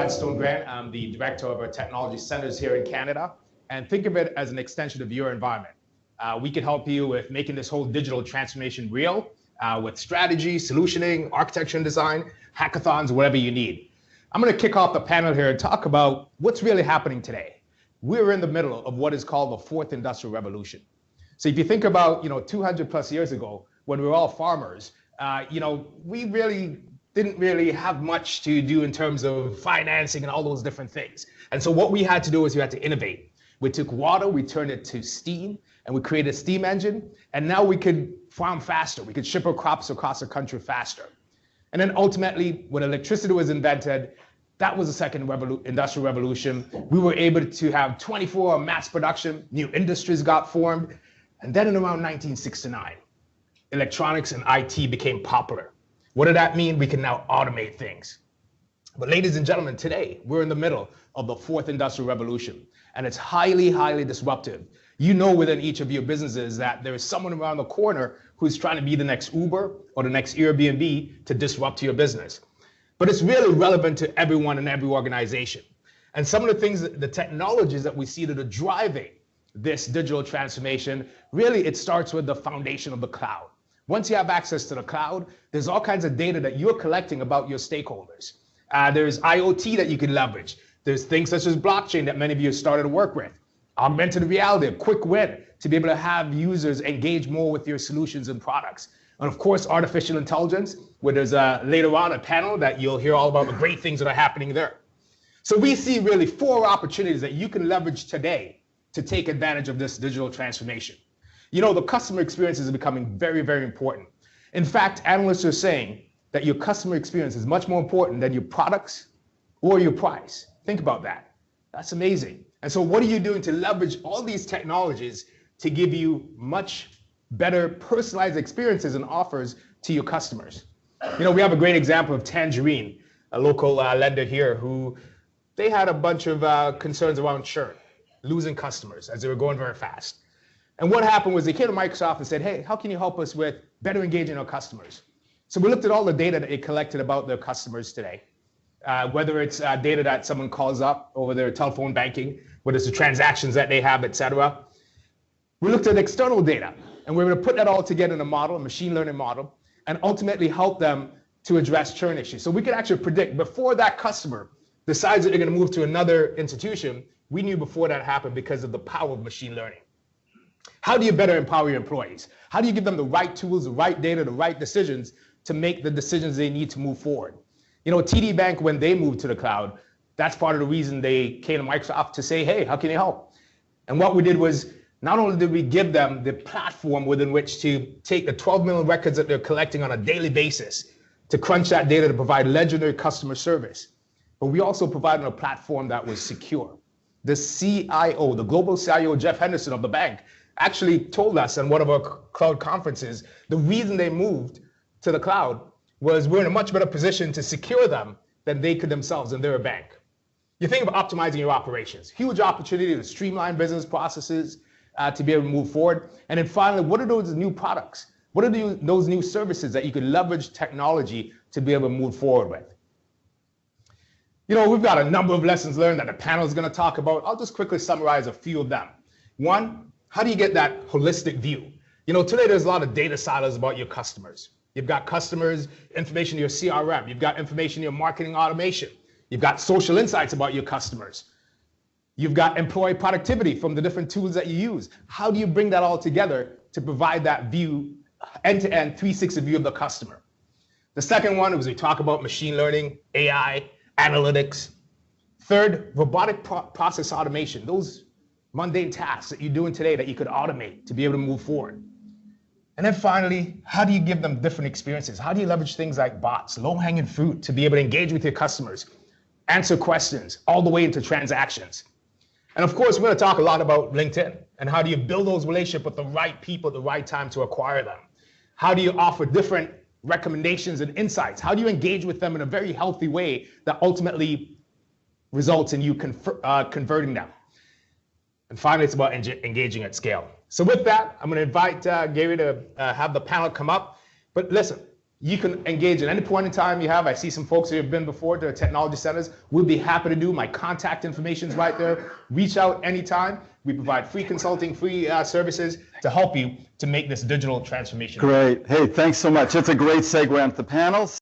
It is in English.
Gladstone Grant. I'm the director of our technology centers here in Canada. And think of it as an extension of your environment. We can help you with making this whole digital transformation real with strategy, solutioning, architecture and design, hackathons, whatever you need. I'm going to kick off the panel here and talk about what's really happening today. We're in the middle of what is called the fourth industrial revolution. So if you think about 200 plus years ago, when we were all farmers, we didn't really have much to do in terms of financing and all those different things. And so what we had to do is we had to innovate. We took water, we turned it to steam, and we created a steam engine. And now we could farm faster. We could ship our crops across the country faster. And then ultimately, when electricity was invented, that was the second industrial revolution. We were able to have 24-hour mass production, new industries got formed. And then in around 1969, electronics and IT became popular. What did that mean? We can now automate things. But ladies and gentlemen, today, we're in the middle of the fourth industrial revolution, and it's highly, highly disruptive. You know within each of your businesses that there is someone around the corner who's trying to be the next Uber or the next Airbnb to disrupt your business. But it's really relevant to everyone and every organization. And some of the things, the technologies that we see that are driving this digital transformation, really it starts with the foundation of the cloud. Once you have access to the cloud, there's all kinds of data that you're collecting about your stakeholders. There's IoT that you can leverage. There's things such as blockchain that many of you have started to work with. Augmented reality, a quick win to be able to have users engage more with your solutions and products. And of course, artificial intelligence, where there's later on a panel that you'll hear all about the great things that are happening there. So we see really 4 opportunities that you can leverage today to take advantage of this digital transformation. The customer experience is becoming very, very important. In fact, analysts are saying that your customer experience is much more important than your products or your price. Think about that. That's amazing. And so what are you doing to leverage all these technologies to give you much better personalized experiences and offers to your customers? We have a great example of Tangerine, a local lender here who they had a bunch of concerns around churn, losing customers as they were going very fast. And what happened was they came to Microsoft and said, hey, how can you help us with better engaging our customers? So we looked at all the data that they collected about their customers today, whether it's data that someone calls up over their telephone banking, whether it's the transactions that they have, et cetera. We looked at external data, and we were able to put that all together in a model, a machine learning model, and ultimately help them to address churn issues. So we could actually predict before that customer decides that they're going to move to another institution, we knew before that happened because of the power of machine learning. How do you better empower your employees? How do you give them the right tools, the right data, the right decisions to make the decisions they need to move forward? TD Bank, when they moved to the cloud, that's part of the reason they came to Microsoft to say, hey, how can you help? And what we did was, not only did we give them the platform within which to take the 12 million records that they're collecting on a daily basis to crunch that data to provide legendary customer service, but we also provided a platform that was secure. The CIO, the global CIO, Jeff Henderson of the bank, actually told us on one of our cloud conferences, the reason they moved to the cloud was we're in a much better position to secure them than they could themselves, and they're a bank. You think of optimizing your operations, huge opportunity to streamline business processes, to be able to move forward. And then finally, what are those new products? What are those new services that you could leverage technology to be able to move forward with? We've got a number of lessons learned that the panel is going to talk about. I'll just quickly summarize a few of them. One, how do you get that holistic view? Today there's a lot of data silos about your customers. You've got customers, information in your CRM. You've got information in your marketing automation. You've got social insights about your customers. You've got employee productivity from the different tools that you use. How do you bring that all together to provide that view, end-to-end 360 view of the customer? The second one is we talk about machine learning, AI, analytics. Third, robotic process automation, those mundane tasks that you're doing today that you could automate to be able to move forward. And then finally, how do you give them different experiences? How do you leverage things like bots, low-hanging fruit to be able to engage with your customers, answer questions, all the way into transactions? And of course, we're going to talk a lot about LinkedIn and how do you build those relationships with the right people at the right time to acquire them? How do you offer different recommendations and insights? How do you engage with them in a very healthy way that ultimately results in you converting them? And finally, it's about engaging at scale. So with that, I'm going to invite Gary to have the panel come up. But listen, You can engage at any point in time you have. I see some folks who have been before to technology centers. We'll be happy to do. My contact information is right there. Reach out anytime. We provide free consulting, free services to help you to make this digital transformation. Great. Hey, thanks so much. It's a great segue into the panels.